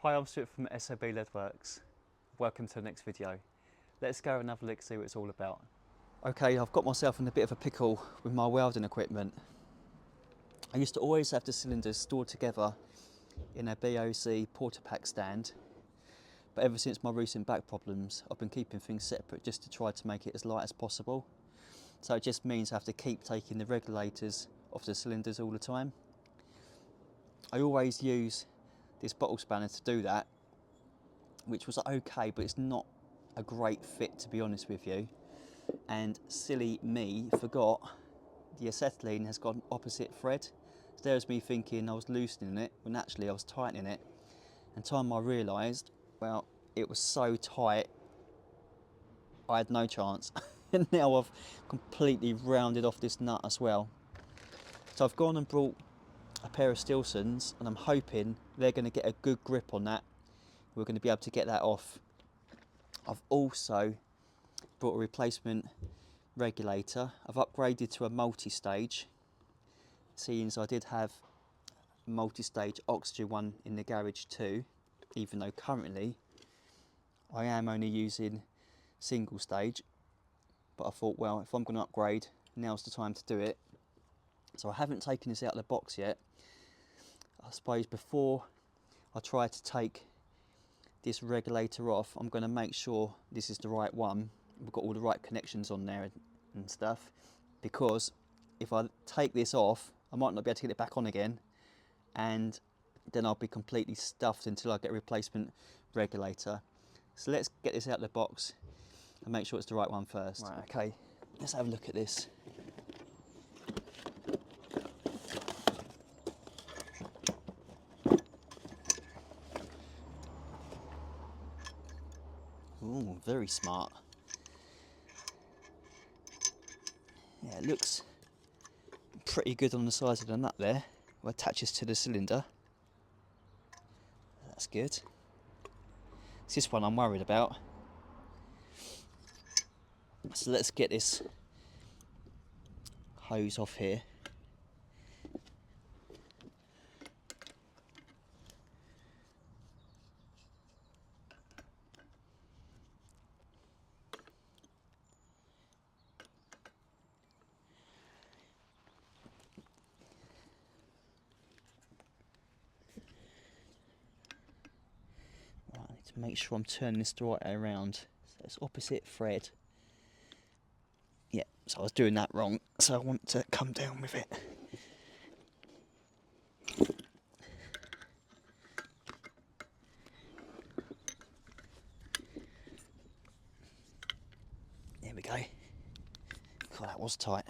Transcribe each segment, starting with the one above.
Hi, I'm Stuart from SOB Leadworks. Welcome to the next video. Let's go and have a look, see what it's all about. Okay, I've got myself in a bit of a pickle with my welding equipment. I used to always have the cylinders stored together in a BOC porta pack stand, but ever since my recent back problems, I've been keeping things separate just to try to make it as light as possible. So it just means I have to keep taking the regulators off the cylinders all the time. I always use this bottle spanner to do that, which was okay, but it's not a great fit, to be honest with you. And silly me forgot the acetylene has got an opposite thread. So there's me thinking I was loosening it when actually I was tightening it. And time I realised, well, it was so tight I had no chance. And now I've completely rounded off this nut as well. So I've gone and brought a pair of Stilsons, and I'm hoping they're going to get a good grip on that. We're going to be able to get that off. I've also brought a replacement regulator. I've upgraded to a multi-stage, seeing as I did have a multi-stage oxygen one in the garage too, even though currently I am only using single stage. But I thought, well, if I'm going to upgrade, now's the time to do it. So I haven't taken this out of the box yet. I suppose before I try to take this regulator off, I'm going to make sure this is the right one. We've got all the right connections on there and stuff, because if I take this off, I might not be able to get it back on again, and then I'll be completely stuffed until I get a replacement regulator. So let's get this out of the box and make sure it's the right one first. Right, okay, let's have a look at this. Ooh, very smart. Yeah, it looks pretty good on the size of the nut there. It attaches to the cylinder. That's good. It's this one I'm worried about. So let's get this hose off here. Right, I need to make sure I'm turning this the right way around. So it's opposite thread. Yeah, so I was doing that wrong, so I want to come down with it. There we go. God, that was tight.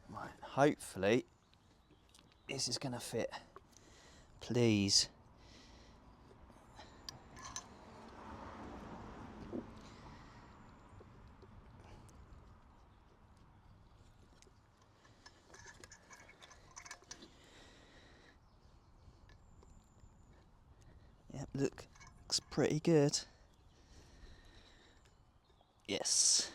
Right, hopefully this is going to fit. Please. Yep, looks pretty good. Yes.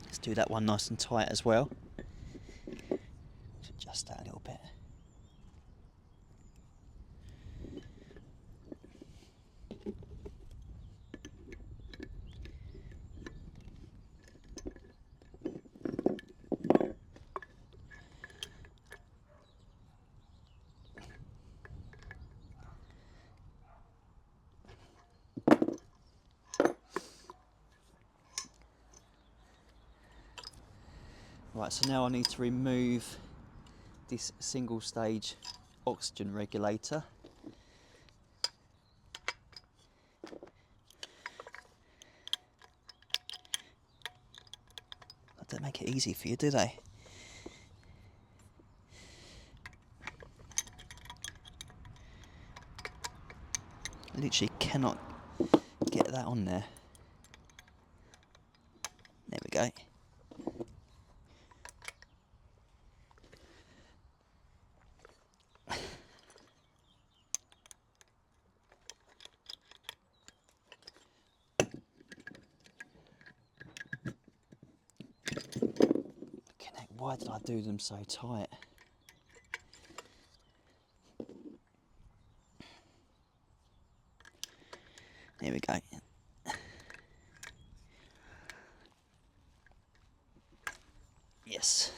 Let's do that one nice and tight as well. Adjust that a little bit. Right, so now I need to remove this single stage oxygen regulator. don't make it easy for you, do they? Literally cannot get that on there. There we go. Why did I do them so tight? There we go. Yes.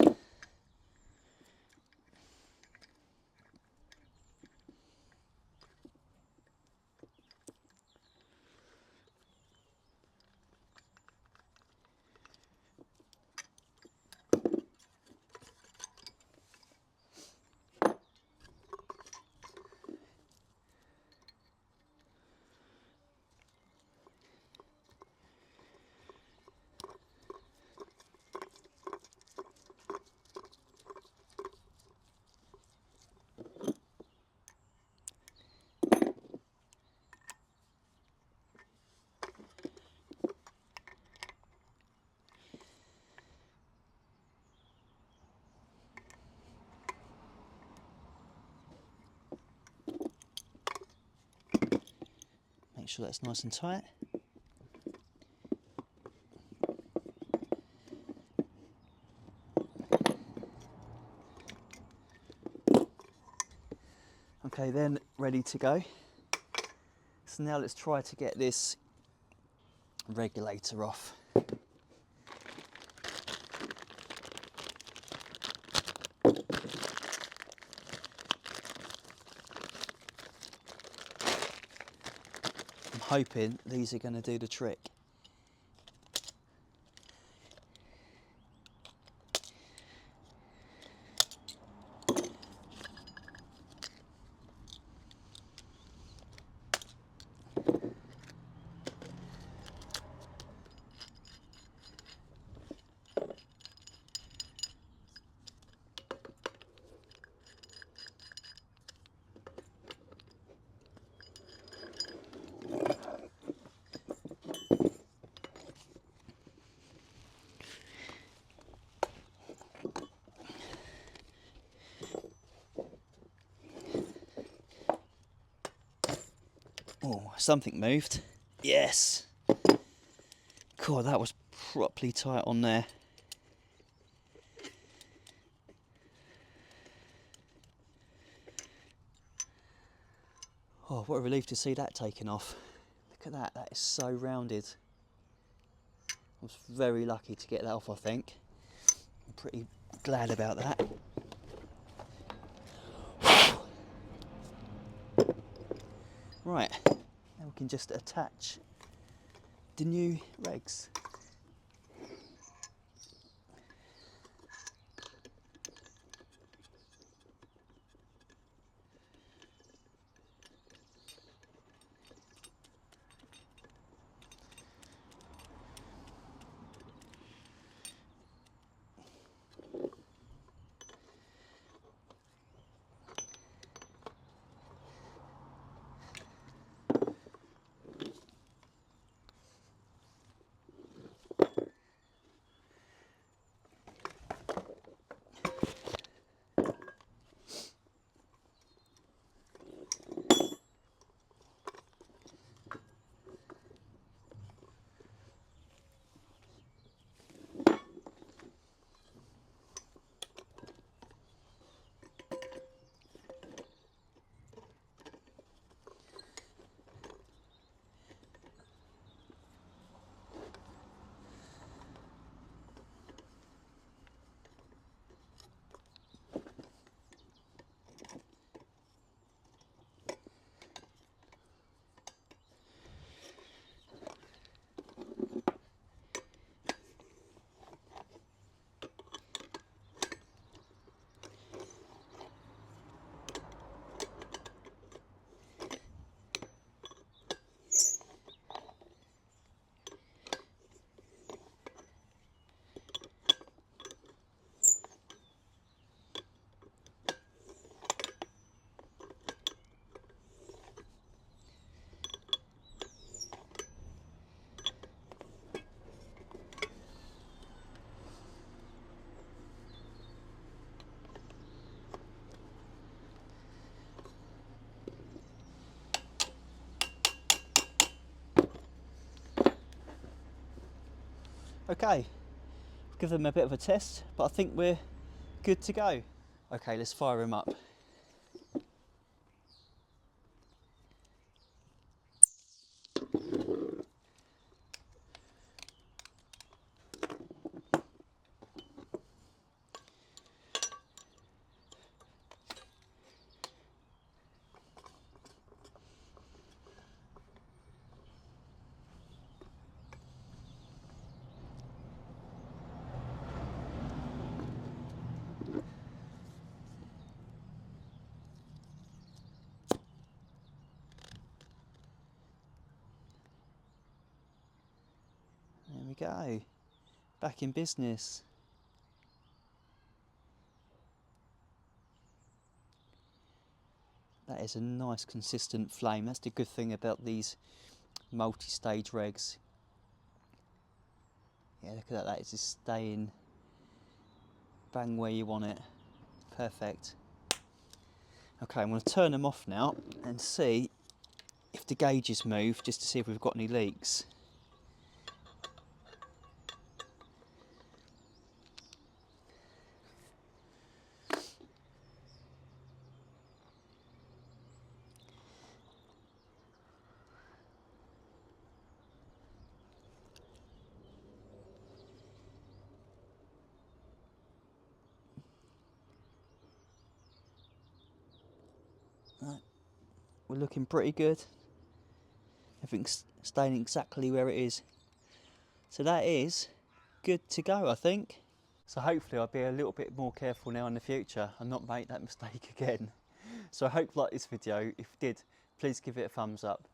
Make sure that's nice and tight. Okay, then ready to go. So now let's try to get this regulator off. I'm hoping these are going to do the trick. Oh, something moved. Yes. God, that was properly tight on there. Oh, what a relief to see that taken off. Look at that, that is so rounded. I was very lucky to get that off, I think. I'm pretty glad about that. Right, now we can just attach the new regs. Okay, give them a bit of a test, but I think we're good to go. Okay, let's fire them up. There we go, back in business. That is a nice consistent flame. That's the good thing about these multi-stage regs. Yeah, look at that, it's just staying bang where you want it. Perfect. Okay, I'm going to turn them off now and see if the gauges move, just to see if we've got any leaks. Right, we're looking pretty good. Everything's staying exactly where it is. So that is good to go, I think. So hopefully I'll be a little bit more careful now in the future and not make that mistake again. So I hope you liked this video. If you did, please give it a thumbs up.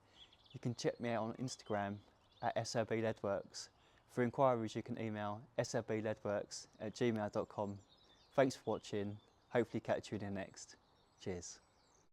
You can check me out on Instagram at slbleadworks. For inquiries you can email slbleadworks@gmail.com. Thanks for watching. Hopefully catch you in the next. Cheers.